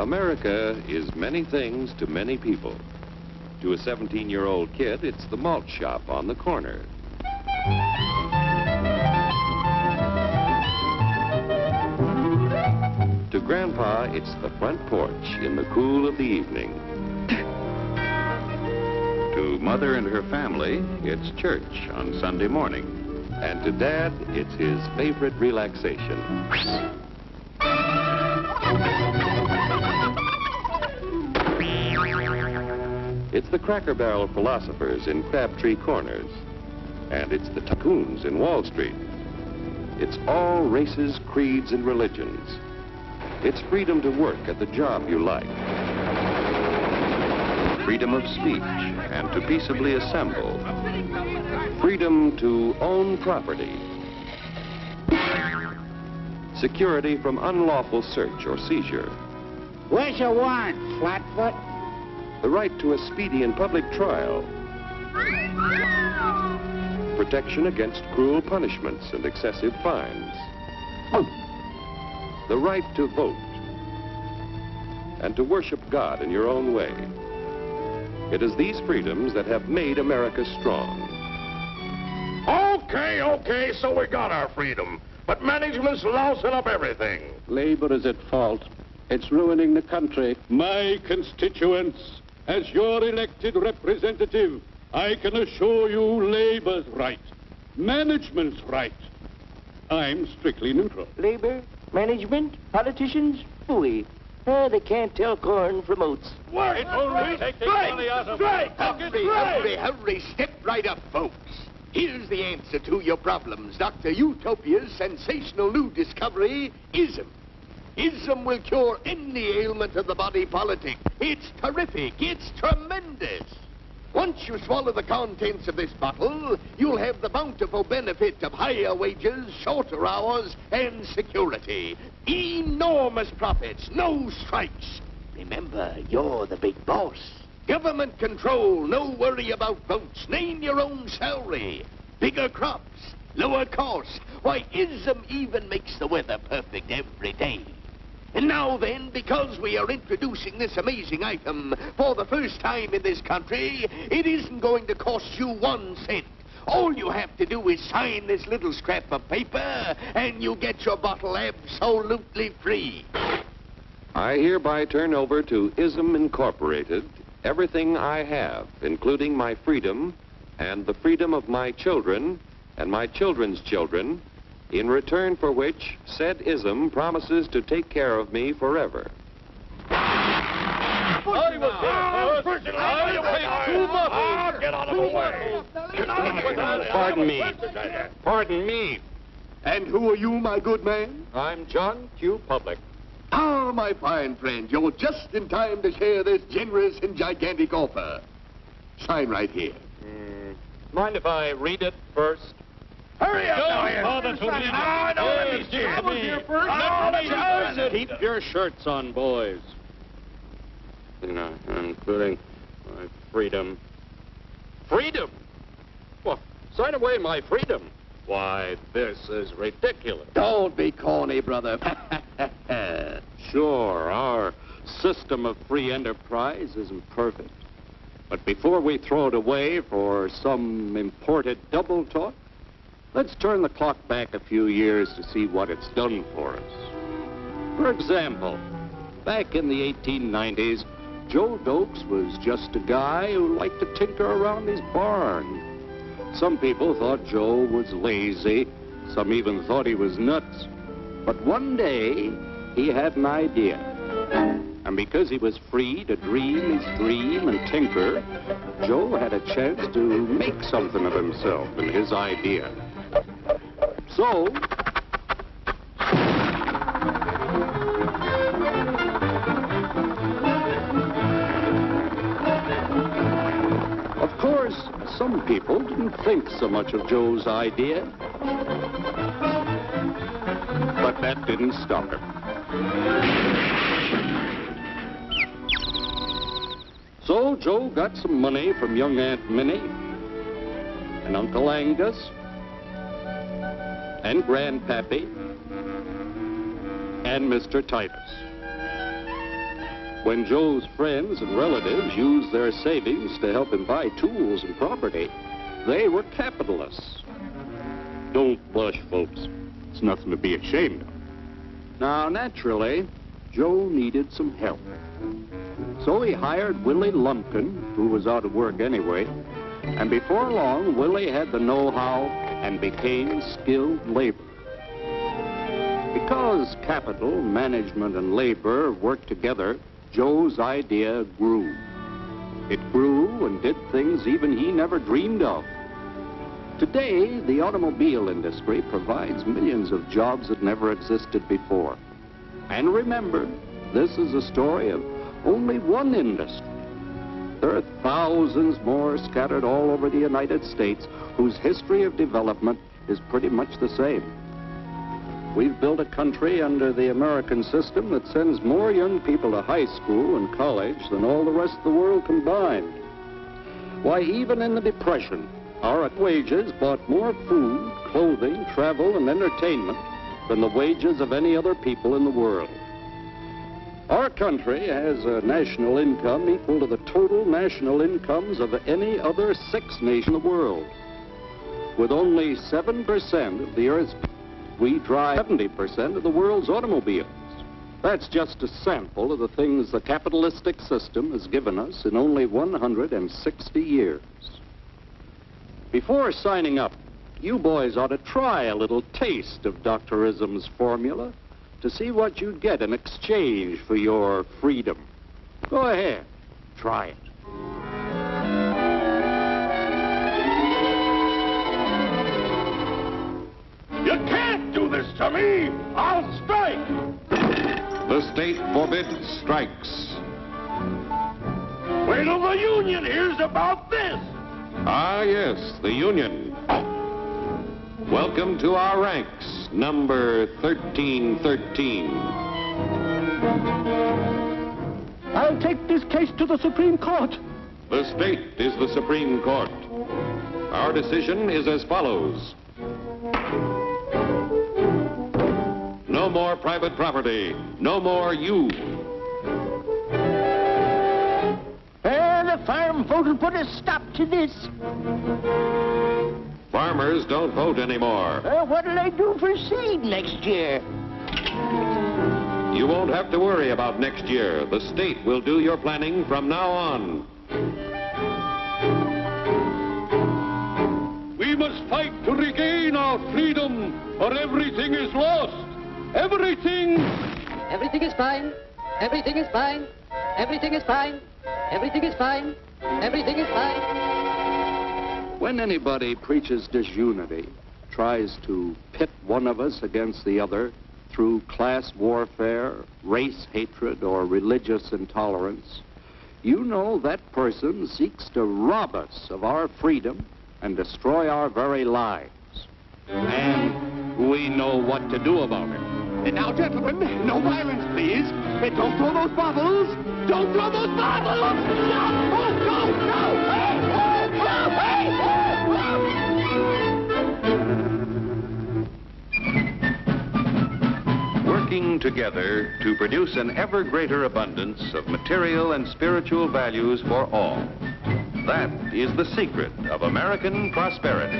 America is many things to many people. To a 17-year-old kid, it's the malt shop on the corner. To Grandpa, it's the front porch in the cool of the evening. To Mother and her family, it's church on Sunday morning. And to Dad, it's his favorite relaxation. It's the Cracker Barrel philosophers in Crabtree Corners. And it's the tycoons in Wall Street. It's all races, creeds, and religions. It's freedom to work at the job you like. Freedom of speech and to peaceably assemble. Freedom to own property. Security from unlawful search or seizure. Where's your warrant, Flatfoot? The right to a speedy and public trial. Protection against cruel punishments and excessive fines. The right to vote. And to worship God in your own way. It is these freedoms that have made America strong. Okay, so we got our freedom. But management's lousing up everything. Labor is at fault. It's ruining the country. My constituents, as your elected representative, I can assure you Labor's right. Management's right. I'm strictly neutral. Labor, management, politicians, phooey. They can't tell corn from oats. Wait, take the money out of my pocket. Hurry, step right up, folks. Here's the answer to your problems. Dr. Utopia's sensational new discovery, ism. Ism will cure any ailment of the body politic. It's terrific. It's tremendous. Once you swallow the contents of this bottle, you'll have the bountiful benefit of higher wages, shorter hours, and security. Enormous profits, no strikes. Remember, you're the big boss. Government control, no worry about votes. Name your own salary. Bigger crops, lower costs. Why, ism even makes the weather perfect every day. And now then, because we are introducing this amazing item for the first time in this country, it isn't going to cost you 1 cent. All you have to do is sign this little scrap of paper, and you get your bottle absolutely free. I hereby turn over to ISM Incorporated everything I have, including my freedom and the freedom of my children and my children's children, in return for which said ISM promises to take care of me forever. Get out of the way. Pardon me. And who are you, my good man? I'm John Q. Public. Ah, my fine friend, you're just in time to share this generous and gigantic offer. Sign right here. Mind if I read it first? Hurry up, Keep your shirts on, boys. Including my freedom. Freedom? Well, sign away my freedom. Why, this is ridiculous. Don't be corny, brother. Sure, our system of free enterprise isn't perfect. But before we throw it away for some imported double talk, let's turn the clock back a few years to see what it's done for us. For example, back in the 1890s, Joe Dokes was just a guy who liked to tinker around his barn. Some people thought Joe was lazy. Some even thought he was nuts. But one day, he had an idea. And because he was free to dream his dream and tinker, Joe had a chance to make something of himself and his idea. So, of course, some people didn't think so much of Joe's idea. But that didn't stop him. So Joe got some money from young Aunt Minnie and Uncle Angus and Grandpappy and Mr. Titus. When Joe's friends and relatives used their savings to help him buy tools and property, they were capitalists. Don't blush, folks. It's nothing to be ashamed of. Now, naturally, Joe needed some help. So he hired Willie Lumpkin, who was out of work anyway, and before long, Willie had the know-how and became skilled labor. Because capital, management, and labor worked together, Joe's idea grew. It grew and did things even he never dreamed of. Today, the automobile industry provides millions of jobs that never existed before. And remember, this is a story of only one industry. There are thousands more scattered all over the United States whose history of development is pretty much the same. We've built a country under the American system that sends more young people to high school and college than all the rest of the world combined. Why, even in the Depression, our wages bought more food, clothing, travel, and entertainment than the wages of any other people in the world. Our country has a national income equal to the total national incomes of any other 6 nations in the world. With only 7% of the Earth's people, we drive 70% of the world's automobiles. That's just a sample of the things the capitalistic system has given us in only 160 years. Before signing up, you boys ought to try a little taste of Dr. Ism's formula to see what you'd get in exchange for your freedom. Go ahead, try it. You can't do this to me! I'll strike! The state forbids strikes. Wait till the union hears about this! Ah, yes, the Union. Welcome to our ranks, number 1313. I'll take this case to the Supreme Court. The state is the Supreme Court. Our decision is as follows. No more private property. No more you. The farm vote will put a stop to this. Farmers don't vote anymore. What'll they do for seed next year? You won't have to worry about next year. The state will do your planning from now on. We must fight to regain our freedom, or everything is lost. Everything! Everything is fine. Everything is fine. Everything is fine. Everything is fine. Everything is fine. When anybody preaches disunity, tries to pit one of us against the other through class warfare, race hatred, or religious intolerance, you know that person seeks to rob us of our freedom and destroy our very lives. And we know what to do about it. And now, gentlemen, no violence, please. And don't throw those bottles. Don't throw those bottles. No! Oh, no! No! Hey! Oh, no! Hey! Working together to produce an ever greater abundance of material and spiritual values for all. That is the secret of American prosperity.